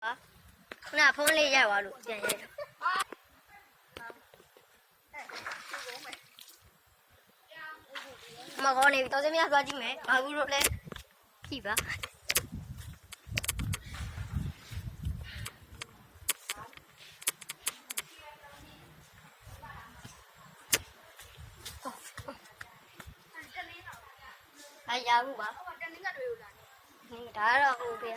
ခုနဖုန်းလေးရိုက်သွားလို့ပြန်ရိုက်တော့မကောင်းနေပြီတော်စင်းများသွားကြည့်မယ်ဘာဘူးလို့လဲကြည့်ပါအားရဘူးပါတနင်္ဂနွေကိုလာနေဒါတော့ဟိုပြ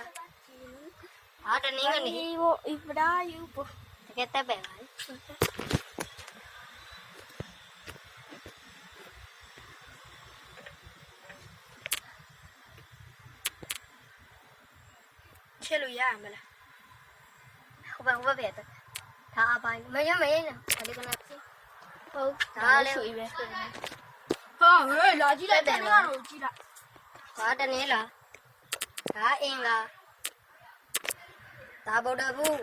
ဟာတနင်္ဂနွေဘိုအပဒါယူဘိုတကယ်တက်ပဲပါချဲလို့ရရမလားဟိုဘက်ပဲဒါအပိုင်းမရမရနဲ့ဒါလေးကနာဟုတ်ဒါလည်းဆိုပြီးပဲဟာဟဲ့လာကြည့်လိုက်တနင်္ဂနွေကိုကြည့်လိုက်ဒါတနင်္လာဒါအင်္ဂါဒါဗုဒ္ဓဘူး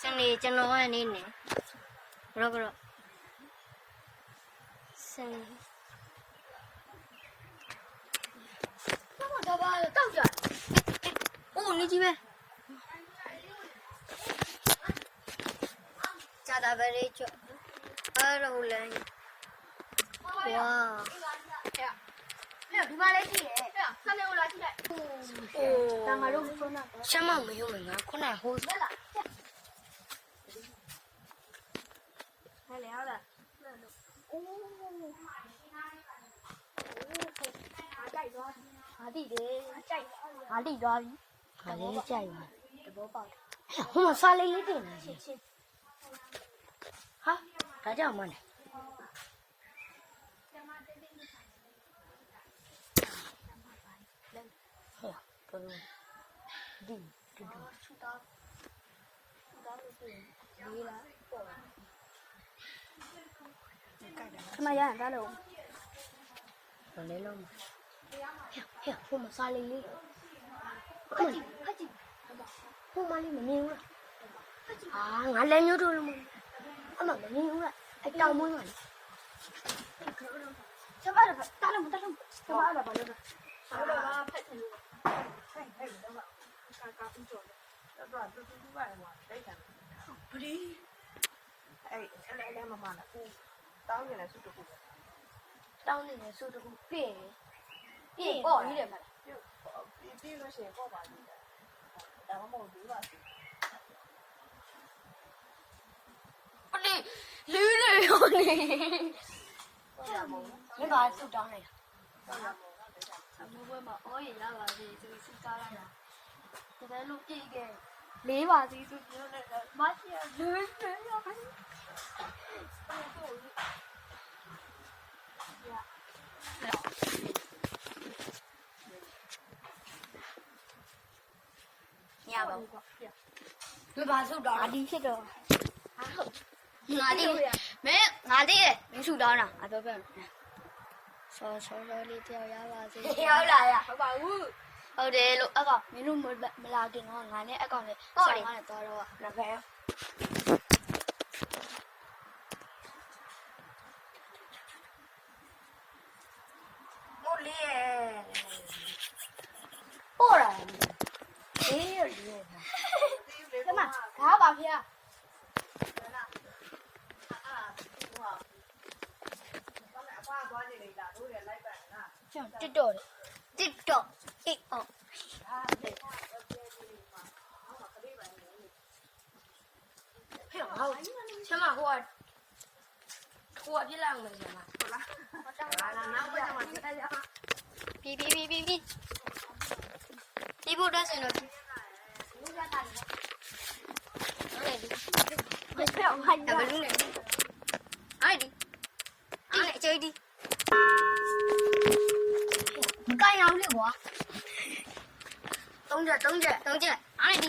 စနေကျွန်တော်ရဲ့နေ့နဲ့ဘရောစနေတော့ဘာတောက်ကြအိုးနေကြည့်ပဲဂျာတာပဲလေးချောအားလုံးလဲဝါဒီမှာလေးကြည့်ရဲ့ဆန်နေကိုလာကြည့်လိုက်အိုးဒါငါတို့ဖုန်းနဲ့ရှမ်းမမရုံးငါခုနဟိုးလာဟဲ့လေဟာလားအိုးကြိုက်သွားဟာတိတယ်ကြိုက်ဟာတိသွားပြီဟာလေးကြိုက်ပါတဘောပေါက်ဟိုမှာစားလေးလေးတင်နေချင်းဟာဒါကြောင့်မနဲ့ဒီချူတာလို့ပြင်လေးလားပေါ့ခမရရတာလို့ဘယ်လဲလုံးဟဲ့ဟိုမစားလေးလေးခကြည့်ဟိုမလေးမမြင်ဘူးလားငါလည်းညှို့လို့အမမမြင်ဘူးလားအတောင်မွေးပါလေကျမတို့တားလို့ကျမတို့ဘာလို့လဲဘာဖက်တယ်လို့ဟဲ့တော့ကာဦးကျော်တော့တူပါလေတိုက်တယ်ဘလီအဲ့မမလာဦးတောင်းနေလဲစုတကူတောင်းနေလဲစုတကူပြည့်ပေါ့ကြီးတယ်မလားပြည့်လို့ရှိရင်ပေါ့ပါလိမ့်ဒါမှမဟုတ်ဘူးပါဘလီလူးနေရောနေမဘာစုတောင်းနေတာအမိုးဘွဲမှာအော်ရရပါစေသူစုသားလိုက်တာဒါလည်းလို့ပြည့်ခဲ့လေးပါစီသူပြောနေတာမရှိရလူးနေရောညပါဘူးကွာမဘာစုတောင်းအဒီဖြစ်တော့ငါတိမဲငါတိရဲ့မင်းစုတောင်းတာအတော့ပြန်ဆောလေးတယောက်ရပါစေဟုတ်လားရဟုတ်ပါဘူးဟုတ်တယ်လို့အကောင်မင်းတို့မလာခင်တော့ငါနဲ့အကောင်နဲ့ဆောင်းနဲ့သွားတော့ငါပဲမိုးလေးပေါ်လာအေးလေးကမဒါပါဖေ။TikTok အေးအော်ဟဲ့ဟောချမဟိုပြစ်လိုက်မယ်ချမဟုတ်လားနောက်ပြမှာတက်ရပြီးဖို့တော့ဆင်တော့ဘူးရတာလေအဲ့ဒီဘယ်ပြောင်းဟိုင်းဘယ်လိုလဲအဲ့ဒီအကျိဒီမကိုင်အောင်လေကွာ3ချက်အားနေဒီ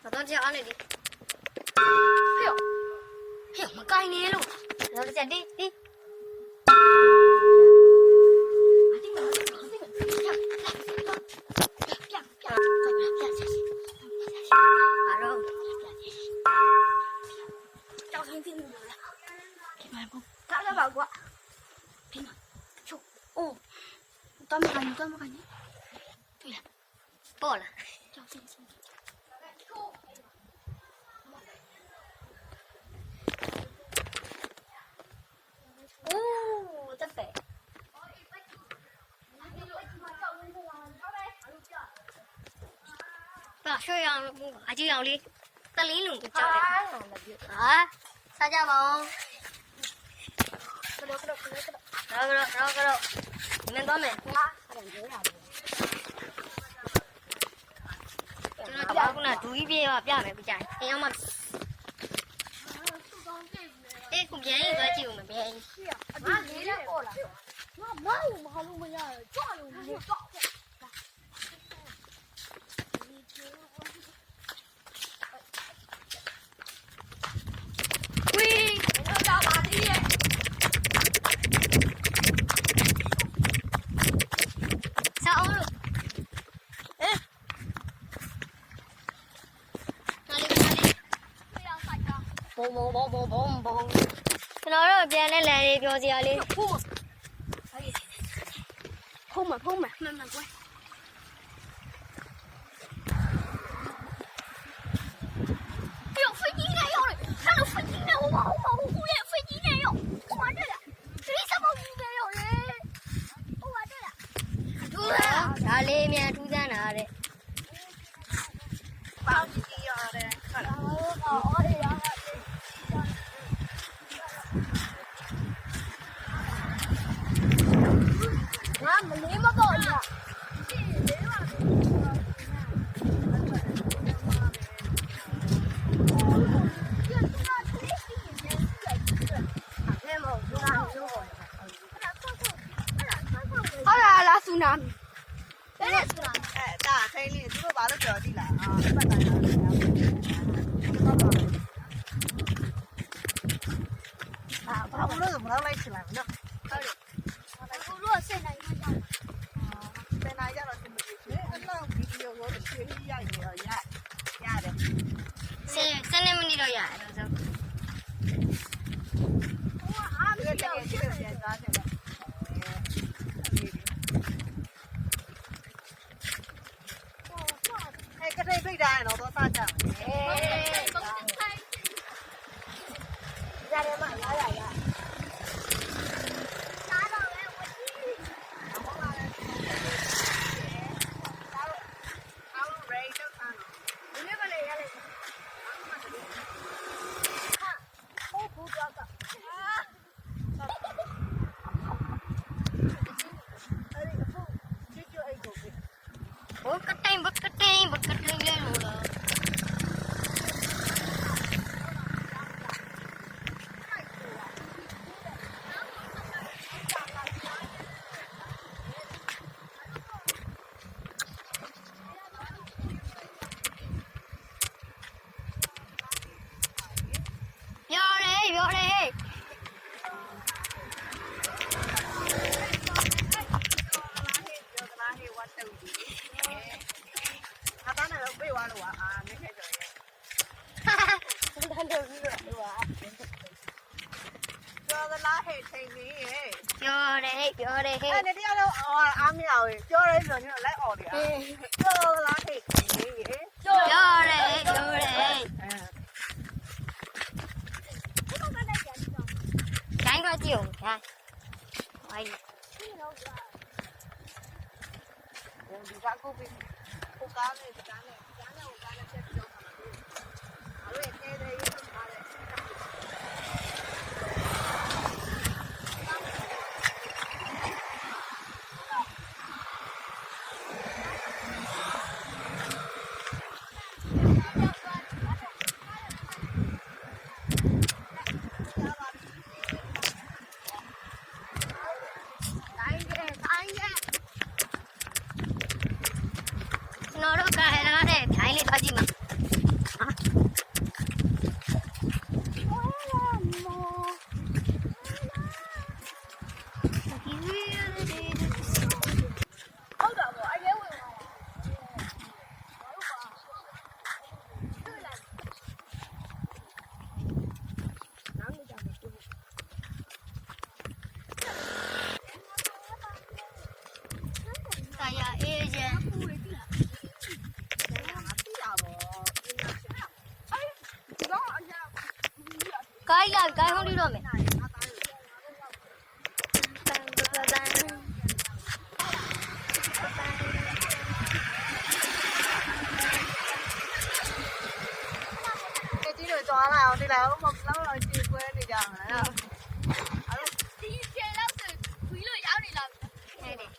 3ချက်အားနေဒီဟဲ့မကိုင်နေလို့တော့ချက်ဒီတမကန်နေတွေ့လားပေါ်လားကြောက်စင်း ရွှေရောင်အကြီးရောင်လေးတလင်းလုံးကိုကြောက်တယ်ဟာစားကြပါဦးကတော့မင်းတော့မယ်ငါကျွန်တော်ကဒူကြီးပြေးပြမယ်ပြကြရင်အရင်မှအေးကိုပြန်ရင်သွားကြည့်ဦးမပြန်ရင်ငါလေးလည်းပေါ်လာငါမောက်မလို့မရကြွလို့မကြောက်ဝီးတော့ကြပါသေးရဲ့ဆောင်းလို့ဘုံကျွန်တော်တို့ပြန်လဲလန်လေးပြောစရာလေးဖုံးမမှန်ကွယ်有飞机在用嘞，看到飞机呢，我跑呼嘞，飞机在用，我玩这个，这里什么飞机有嘞？我玩这个，对啊，哪里面住在哪里？包机要的，好了。我没那么高呢。လာဆူနာမီတဲ့ဆူနာမီဒါထိုင်းလေးသူတို့ဘာလို့ပြောကြည့်လားပတ်တာလားဘာလို့မလောက်လိုက်ချင်လားနော်ဟုတ်တယ်ဘုလို့ဆက်နိုင်မှာဆက်နိုင်ရတော့ဒီလိုအဲ့လောက်ဗီဒီယိုကိုရှင်းရရတယ်ရတယ်7မိနစ်တော့ရတယ်ဆိုဟိုအားမရတော့ရှင်းပြန်သွားတယ်ကတိတ်ဖိတ်တာတော့တော့စားကြတယ်ရတယ်မလာရရစားတော့လေဝကြီးဟောလာတယ်စားတော့ရေတော့စားတော့ဒီနေ့ကလေးရလိုက်ဟာဟိုဘူးတော့ကအဲ့ဒီအခုချစ်ချအိတ်ကိုဘကတိန်လဲလို့လားပြောတယ်ပြောတယ်ဟဲ့အဲ့ဒီတရားတော့အားမရဘူးပြောရဲဆိုတော့လိုက်អော်တယ်ပြောလားဟဲ့ပြောတယ်ခိုင်းတော့ကြည့်အောင်ခိုင်းဟိုင်းဒီကကိုပြီးကိုကားနဲ့ကြားနဲ့ကိုကားနဲ့ချက်ပြောတာအဲ့ဒါတဲတဲရေးထားတယ်ကိုင်းဟောင်းလေးတော့မယ် သွားလာအောင်ဒီလားမလောက်တော့ကြည့်ပွဲနေကြမှာနော် ဒီကျေလောက်ဆိုခွေးလို့ရောက်နေလားနေတယ်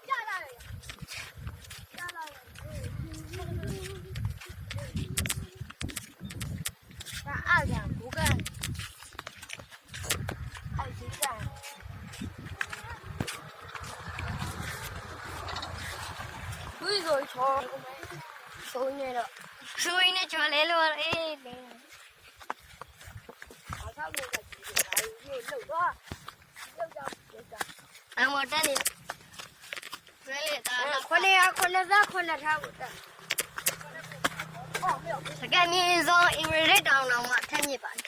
ပြလာတယ်ပြလာတယ်ဒါအားရဘူကန်အဲ့ဒီကဝီဆိုချောဆိုနေတော့ဆိုရင်းနဲ့ချော်လဲလို့အေးလေအားသာလို့ကဒီလိုရေးလို့တော့လောက်ကြအမတန်းနေလဲလေတာခွနဲ့ထားဖို့တာစကန်မင်းစောအင်္ဂလိပ်တောင်တော်မှာထက်မြစ်ပါတယ်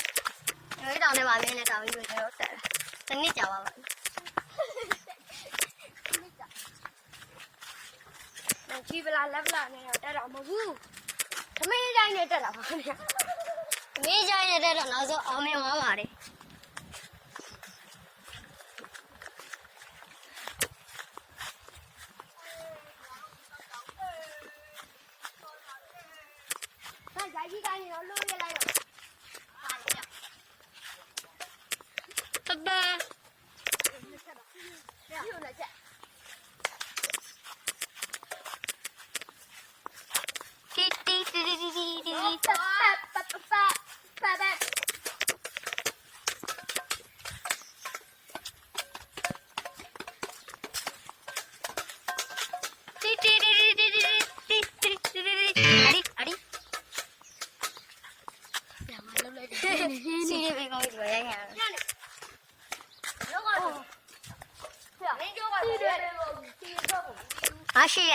အင်္ဂလိပ်တောင်ထဲမှာမင်းနဲ့တောင်ပြီးတော့ကျွန်တော်တက်တယ်တနည်းကြာပါပါကြည့်ပလားလက်ပလားနဲ့တော့တက်တာမဟုတ်ဘူးသမီးကြိုင်းနဲ့တက်တာပါခင်ဗျာသမီးကြိုင်းနဲ့တက်တော့နောက်ဆုံးအောင်မြင်သွားပါတယ်那家鸡赶紧要漏下来了。拜拜。又来见。滴滴滴滴滴滴滴，拜拜拜拜拜拜。滴滴滴滴滴滴滴滴滴滴滴，阿里。စီးလေးပဲကောင်းပြီဆိုရိုက်ရအောင်အားရှိရ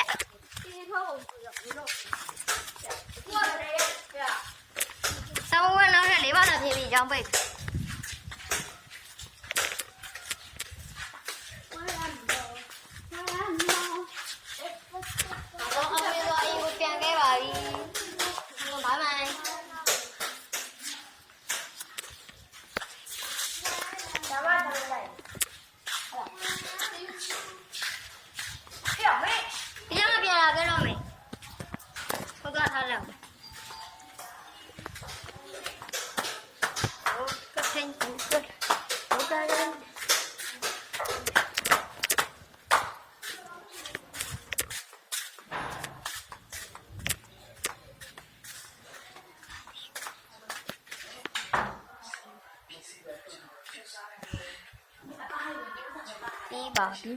ဆောင်းဝန်းနောက်နဲ့၄ပါးသာဖြစ်ပြီးအကြောင်းပိတ်အောင်မေတော့အိမ်ကိုပြန်ခဲ့ပါပြီဘိုင်ဘိုင်ပြီးပါပြီ